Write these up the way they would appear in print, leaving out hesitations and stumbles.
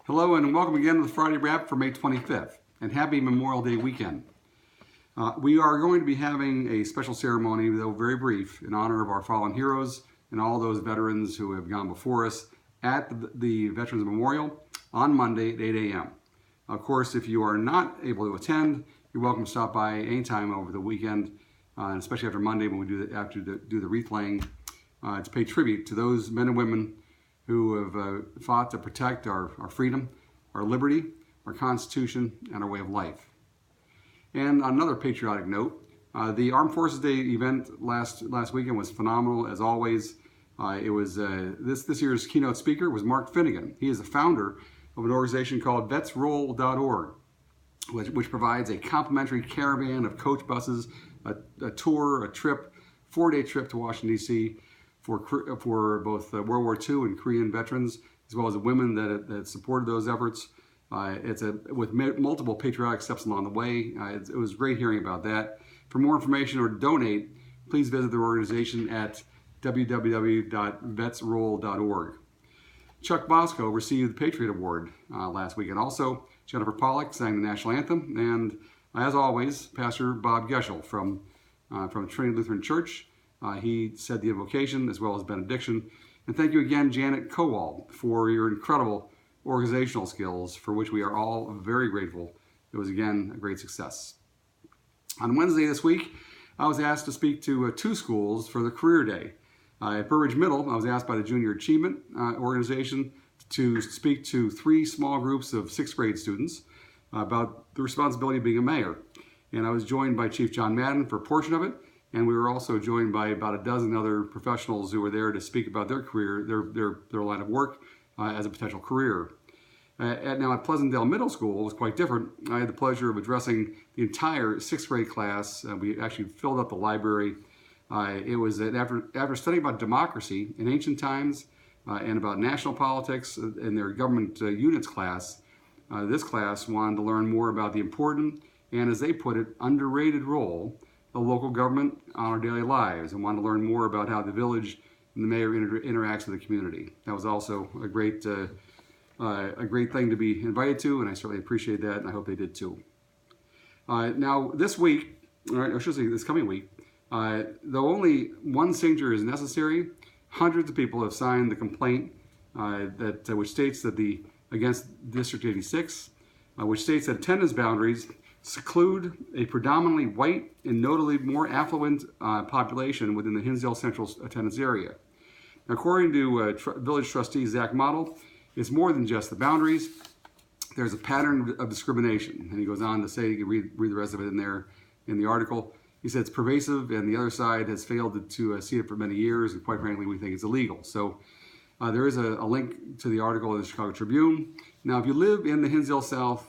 Hello and welcome again to the Friday Wrap for May 25th, and happy Memorial Day weekend. We are going to be having a special ceremony, though very brief, in honor of our fallen heroes and all those veterans who have gone before us at the Veterans Memorial on Monday at 8 a.m. Of course, if you are not able to attend, you're welcome to stop by anytime over the weekend, and especially after Monday when we do the wreath laying, to pay tribute to those men and women who have fought to protect our freedom, our liberty, our Constitution, and our way of life. And on another patriotic note, the Armed Forces Day event last weekend was phenomenal, as always. It was this year's keynote speaker was Mark Finnegan. He is the founder of an organization called vetsroll.org, which provides a complimentary caravan of coach buses, a tour, a trip, 4-day trip to Washington, D.C., for both World War II and Korean veterans, as well as the women that supported those efforts. It's with multiple patriotic steps along the way. It was great hearing about that. For more information or to donate, please visit their organization at www.vetsroll.org. Chuck Bosco received the Patriot Award last week, and also Jennifer Pollock sang the national anthem, and as always, Pastor Bob Geschel from Trinity Lutheran Church. He said the invocation as well as benediction. And thank you again, Janet Kowal, for your incredible organizational skills, for which we are all very grateful. It was, again, a great success. On Wednesday this week, I was asked to speak to 2 schools for the Career Day. At Bur Ridge Middle, I was asked by the Junior Achievement Organization to speak to 3 small groups of 6th grade students about the responsibility of being a mayor. And I was joined by Chief John Madden for a portion of it. And we were also joined by about a dozen other professionals who were there to speak about their career, their line of work as a potential career. Now at Pleasantdale Middle School, it was quite different. I had the pleasure of addressing the entire 6th grade class. We actually filled up the library. It was after studying about democracy in ancient times and about national politics in their government units class, this class wanted to learn more about the important and, as they put it, underrated role of local government on our daily lives, and wanted to learn more about how the village and the mayor interacts with the community. That was also a great thing to be invited to, and I certainly appreciate that, and I hope they did too. Now this week, or I should say this coming week, though only one signature is necessary, hundreds of people have signed the complaint which states that against District 86, which states that attendance boundaries seclude a predominantly white and notably more affluent population within the Hinsdale Central attendance area. Now, according to Village Trustee Zach Model, it's more than just the boundaries. There's a pattern of discrimination. And he goes on to say, you can read the rest of it in there in the article. He said it's pervasive, and the other side has failed to see it for many years, and quite frankly, we think it's illegal. So there is a link to the article in the Chicago Tribune. Now, if you live in the Hinsdale South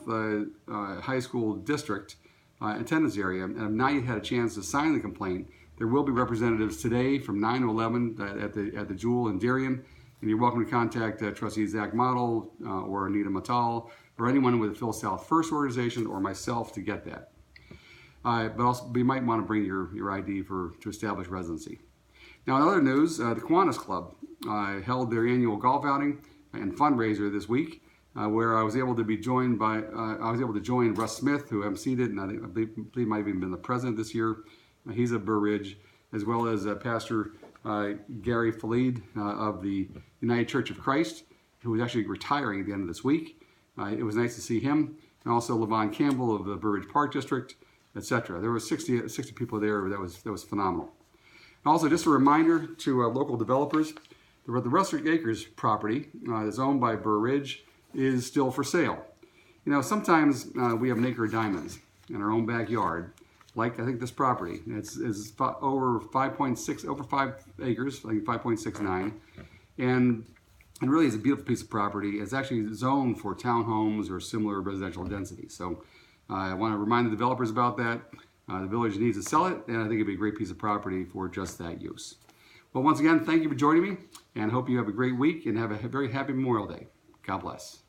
High School District attendance area and have not yet had a chance to sign the complaint, there will be representatives today from 9 to 11 at the Jewel in Darien, and you're welcome to contact Trustee Zach Model or Anita Matal or anyone with the Phil South First organization or myself to get that. But also, you might want to bring your ID to establish residency. Now, in other news, the Kiwanis Club held their annual golf outing and fundraiser this week, where I was able to join Russ Smith, who emceed it, and I believe might have even been the president this year. He's at Bur Ridge, as well as Pastor Gary Falid of the United Church of Christ, who is actually retiring at the end of this week. It was nice to see him, and also Levon Campbell of the Bur Ridge Park District, etc. There were 60 people there. That was phenomenal. Also, just a reminder to local developers, the Rustic Acres property that's owned by Bur Ridge is still for sale. You know, sometimes we have an acre of diamonds in our own backyard, like I think this property. It's over 5 acres, like 5.69, and really is a beautiful piece of property. It's actually zoned for townhomes or similar residential density. So I want to remind the developers about that. The village needs to sell it, and I think it'd be a great piece of property for just that use. Well, once again, thank you for joining me, and hope you have a great week and have a very happy Memorial Day. God bless.